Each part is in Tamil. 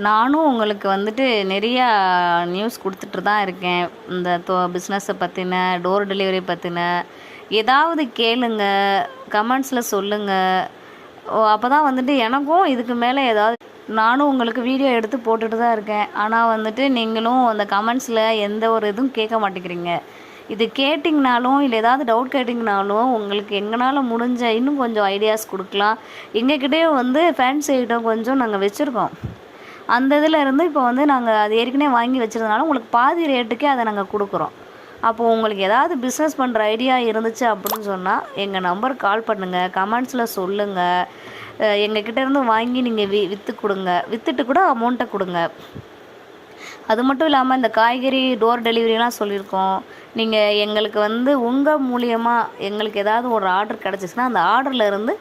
நானும் உங்களுக்கு வந்துட்டு நிறையா நியூஸ் கொடுத்துட்டு தான் இருக்கேன். இந்த பிஸ்னஸை பற்றின, டோர் டெலிவரி பற்றின ஏதாவது கேளுங்க, கமெண்ட்ஸில் சொல்லுங்கள். அப்போ தான் வந்துட்டு எனக்கும் இதுக்கு மேலே ஏதாவது நானும் உங்களுக்கு வீடியோ எடுத்து போட்டுட்டு தான் இருக்கேன். ஆனால் வந்துட்டு நீங்களும் அந்த கமெண்ட்ஸில் எந்த ஒரு இதுவும் கேட்க மாட்டேங்கிறீங்க. இது கேட்டிங்கனாலும் இல்லை ஏதாவது டவுட் கேட்டிங்கனாலும் உங்களுக்கு எங்களால் முடிஞ்ச இன்னும் கொஞ்சம் ஐடியாஸ் கொடுக்கலாம். எங்ககிட்டயே வந்து ஃபேன்சி ஐட்டம் கொஞ்சம் நாங்கள் வச்சுருக்கோம். அந்த இதில் இருந்து இப்போ வந்து நாங்கள் அது ஏற்கனவே வாங்கி வச்சுருந்தனால உங்களுக்கு பாதி ரேட்டுக்கே அதை நாங்கள் கொடுக்குறோம். அப்போது உங்களுக்கு ஏதாவது பிஸ்னஸ் பண்ணுற ஐடியா இருந்துச்சு அப்படின்னு சொன்னால் எங்கள் நம்பருக்கு கால் பண்ணுங்கள், கமெண்ட்ஸில் சொல்லுங்கள். எங்ககிட்ட இருந்து வாங்கி நீங்கள் விற்று கொடுங்க, விற்றுட்டு கூட அமௌண்ட்டை கொடுங்க. அது மட்டும் இல்லாமல் இந்த காய்கறி டோர் டெலிவரிலாம் சொல்லியிருக்கோம். நீங்கள் எங்களுக்கு வந்து உங்கள் மூலியமாக எங்களுக்கு ஏதாவது ஒரு ஆர்டர் கிடச்சிச்சின்னா அந்த ஆர்டரில் இருந்து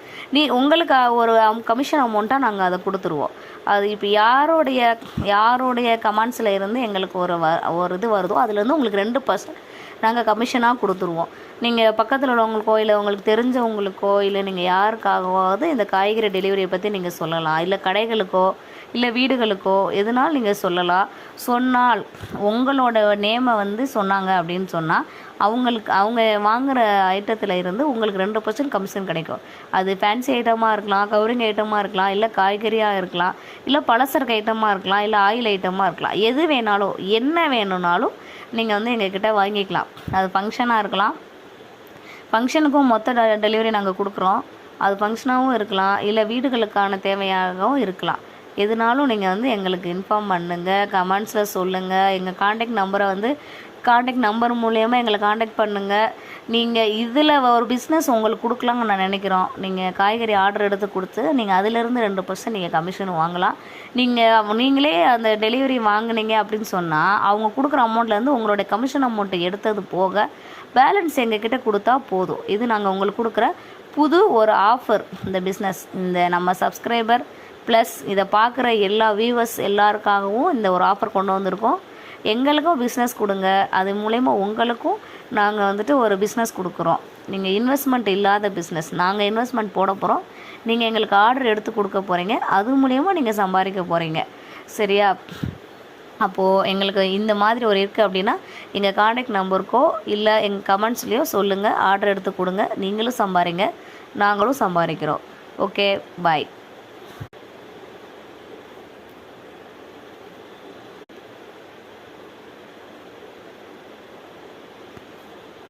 உங்களுக்கு ஒரு கமிஷன் அமௌண்ட்டாக நாங்கள் அதை கொடுத்துருவோம். அது இப்போ யாருடைய கமெண்ட்ஸில் இருந்து எங்களுக்கு ஒரு இது வருதோ அதுலேருந்து உங்களுக்கு 2% நாங்கள் கமிஷனாக கொடுத்துருவோம். நீங்கள் பக்கத்தில் உள்ளவங்களுக்கோ இல்லை உங்களுக்கு தெரிஞ்சவங்களுக்கோ இல்லை நீங்கள் யாருக்காகவாவது இந்த காய்கறி டெலிவரியை பற்றி நீங்கள் சொல்லலாம். இல்லை கடைகளுக்கோ இல்லை வீடுகளுக்கோ எதுனாலும் நீங்கள் சொல்லலாம். சொன்னால் உங்களோட நேமை வந்து சொன்னாங்க அப்படின்னு சொன்னால் அவங்க வாங்குகிற ஐட்டத்தில் இருந்து உங்களுக்கு 2% கமிஷன் கிடைக்கும். அது ஃபேன்சி ஐட்டமாக இருக்கலாம், கவரிங் ஐட்டமாக இருக்கலாம், இல்லை காய்கறியாக இருக்கலாம், இல்லை பலசரக்கு ஐட்டமாக இருக்கலாம், இல்லை ஆயில் ஐட்டமாக இருக்கலாம். எது வேணாலும் என்ன வேணும்னாலும் நீங்கள் வந்து எங்ககிட்ட வாங்கிக்கலாம். அது ஃபங்க்ஷனாக இருக்கலாம், ஃபங்க்ஷனுக்கும் மொத்த டெலிவரி நாங்கள் கொடுக்குறோம். அது ஃபங்க்ஷனாகவும் இருக்கலாம், இல்லை வீடுகளுக்கான தேவையாகவும் இருக்கலாம். எதுனாலும் நீங்கள் வந்து எங்களுக்கு இன்ஃபார்ம் பண்ணுங்கள், கமெண்ட்ஸில் சொல்லுங்கள். எங்கள் காண்டாக்ட் நம்பர் மூலயமா எங்களை காண்டாக்ட் பண்ணுங்கள். நீங்கள் இதில் ஒரு பிஸ்னஸ் உங்களுக்கு கொடுக்கலான்னு நான் நினைக்கிறோம். நீங்கள் காய்கறி ஆர்டர் எடுத்து கொடுத்து நீங்கள் அதிலேருந்து 2% நீங்கள் கமிஷன் வாங்கலாம். நீங்களே அந்த டெலிவரி வாங்கினீங்க அப்படின்னு சொன்னால் அவங்க கொடுக்குற அமௌண்ட்லேருந்து உங்களுடைய கமிஷன் அமௌண்ட்டை எடுத்தது போக பேலன்ஸ் எங்ககிட்ட கொடுத்தா போதும். இது நாங்கள் உங்களுக்கு கொடுக்குற புது ஒரு ஆஃபர். இந்த பிஸ்னஸ் இந்த நம்ம சப்ஸ்கிரைபர் ப்ளஸ் இதை பார்க்குற எல்லா வியூவர்ஸ் எல்லாருக்காகவும் இந்த ஒரு ஆஃபர் கொண்டு வந்திருக்கோம். எங்களுக்கும் பிஸ்னஸ் கொடுங்க, அது மூலயமா உங்களுக்கும் நாங்கள் வந்துட்டு ஒரு பிஸ்னஸ் கொடுக்குறோம். நீங்கள் இன்வெஸ்ட்மெண்ட் இல்லாத பிஸ்னஸ் நாங்கள் இன்வெஸ்ட்மெண்ட் போட போகிறோம். நீங்கள் எங்களுக்கு ஆர்டர் எடுத்து கொடுக்க போகிறீங்க, அது மூலயமா நீங்கள் சம்பாதிக்க போகிறீங்க. சரியா? அப்போது எங்களுக்கு இந்த மாதிரி ஒரு இருக்குது அப்படின்னா எங்கள் காண்டாக்ட் நம்பருக்கோ இல்லை எங்கள் கமெண்ட்ஸ்லேயோ சொல்லுங்கள், ஆர்டர் எடுத்து கொடுங்க. நீங்களும் சம்பாதிங்க, நாங்களும் சம்பாதிக்கிறோம். ஓகே, பாய்.